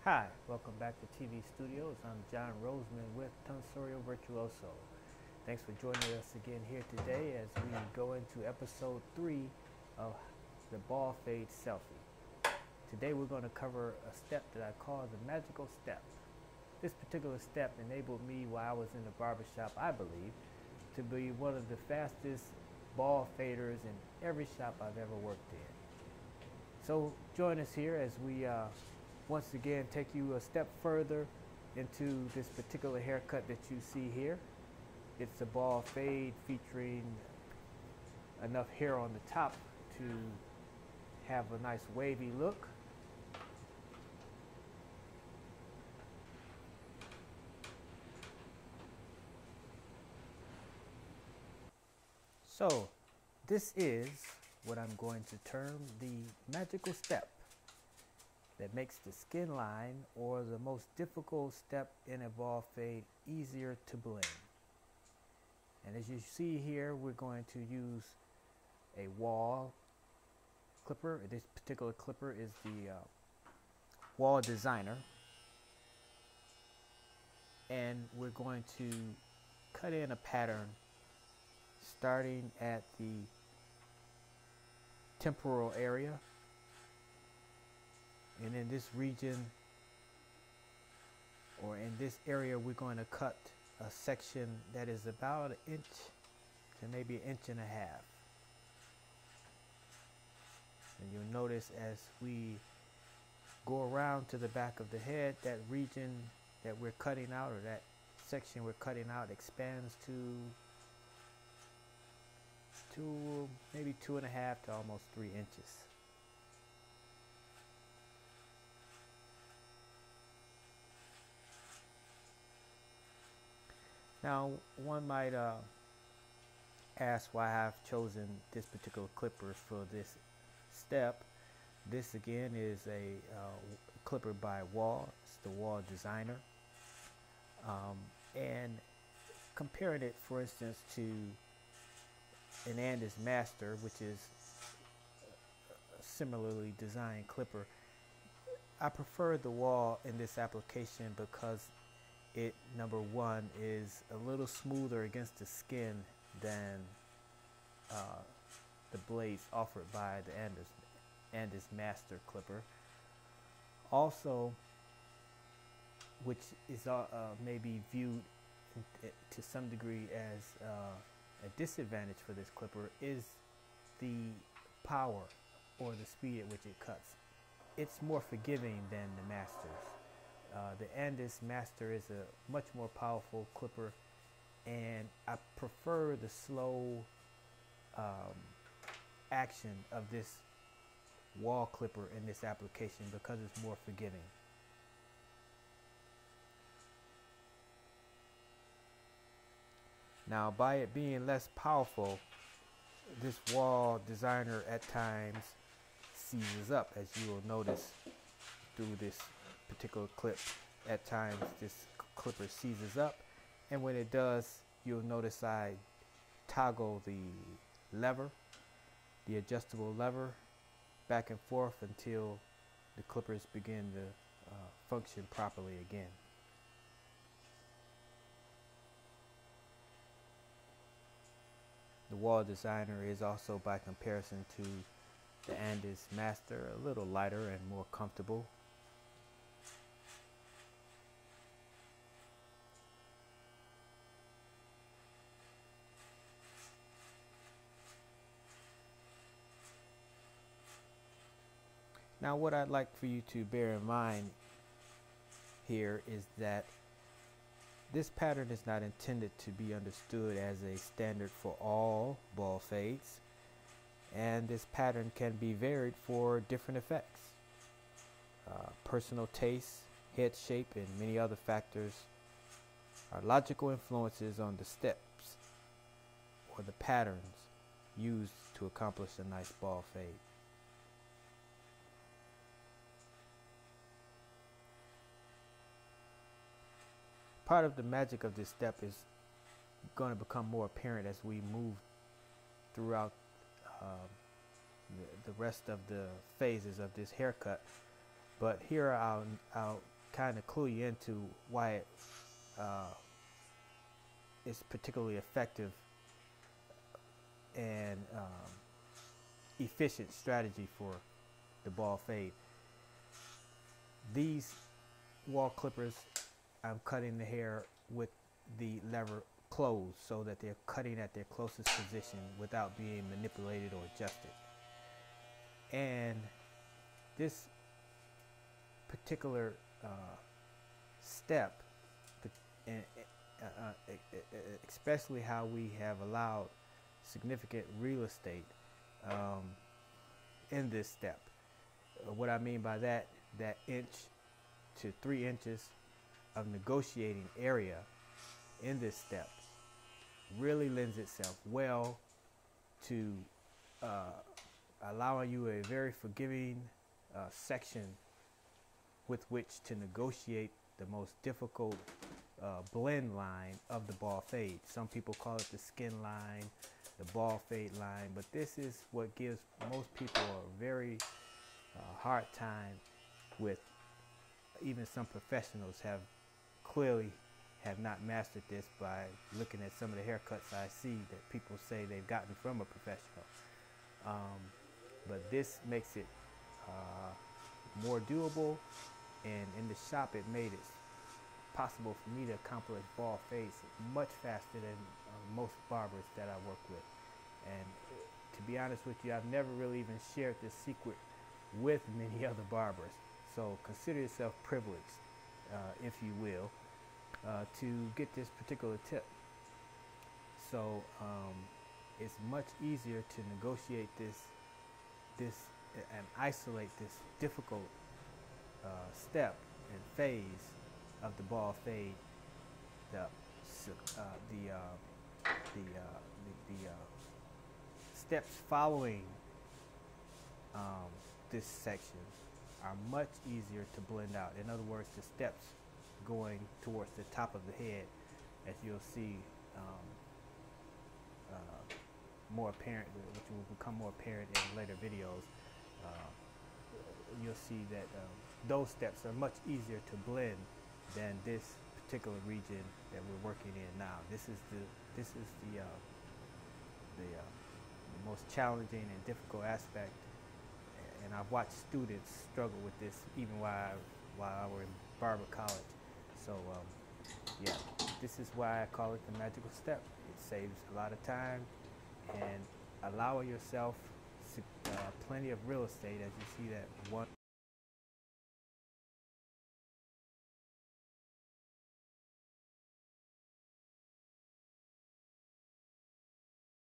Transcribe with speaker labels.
Speaker 1: Hi, welcome back to TV Studios. I'm John Roseman with Tonsorial Virtuoso. Thanks for joining us again here today as we go into episode 3 of the BALD FADE SELFY. Today we're going to cover a step that I call the magical step. This particular step enabled me while I was in the barbershop, I believe, to be one of the fastest bald faders in every shop I've ever worked in. So join us here as we once again take you a step further into this particular haircut that you see here. It's a bald fade featuring enough hair on the top to have a nice wavy look. So this is what I'm going to term the magical step that makes the skin line or the most difficult step in a bald fade easier to blend. And as you see here, we're going to use a wall clipper. This particular clipper is the Wall Designer. And we're going to cut in a pattern starting at the temporal area. And in this region, or in this area, we're going to cut a section that is about 1 inch to maybe 1.5 inches. And you'll notice as we go around to the back of the head, that region that we're cutting out, or that section we're cutting out, expands to maybe 2.5 to almost 3 inches. Now, one might ask why I've chosen this particular clipper for this step. This again is a clipper by Wall. It's the Wall Designer. And comparing it, for instance, to an Andis Master, which is a similarly designed clipper, I prefer the Wall in this application because it, number one, is a little smoother against the skin than the blades offered by the Andis Master clipper. Also, which is maybe viewed to some degree as a disadvantage for this clipper, is the power or the speed at which it cuts. It's more forgiving than the Masters. The Andis Master is a much more powerful clipper, and I prefer the slow action of this Wall clipper in this application because it's more forgiving. Now, by it being less powerful, this Wall Designer at times seizes up, as you will notice through this particular clip. At times this clipper seizes up, and when it does, you'll notice I toggle the lever, the adjustable lever, back and forth until the clippers begin to function properly again. The Wall Designer is also, by comparison to the Andis Master, a little lighter and more comfortable. Now, what I'd like for you to bear in mind here is that this pattern is not intended to be understood as a standard for all bald fades, and this pattern can be varied for different effects. Personal taste, head shape, and many other factors are logical influences on the steps or the patterns used to accomplish a nice bald fade. Part of the magic of this step is going to become more apparent as we move throughout the rest of the phases of this haircut. But here I'll kind of clue you into why it is particularly effective and efficient strategy for the ball fade. These wall clippers, I'm cutting the hair with the lever closed so that they're cutting at their closest position without being manipulated or adjusted. And this particular step, especially how we have allowed significant real estate in this step. What I mean by that, that inch to 3 inches of negotiating area in this step really lends itself well to allowing you a very forgiving section with which to negotiate the most difficult blend line of the ball fade. Some people call it the skin line, the ball fade line, but this is what gives most people a very hard time with. Even some professionals clearly have not mastered this by looking at some of the haircuts I see that people say they've gotten from a professional. But this makes it more doable, and in the shop it made it possible for me to accomplish ball fades much faster than most barbers that I work with. And to be honest with you, I've never really even shared this secret with many other barbers. So consider yourself privileged, if you will, to get this particular tip. So it's much easier to negotiate this and isolate this difficult step and phase of the ball fade, the steps following this section are much easier to blend out. In other words, the steps going towards the top of the head, as you'll see more apparent, which will become more apparent in later videos. You'll see that those steps are much easier to blend than this particular region that we're working in now. This is the most challenging and difficult aspect, and I've watched students struggle with this even while I were in barber college. So yeah, this is why I call it the magical step. It saves a lot of time and allowing yourself plenty of real estate, as you see that one.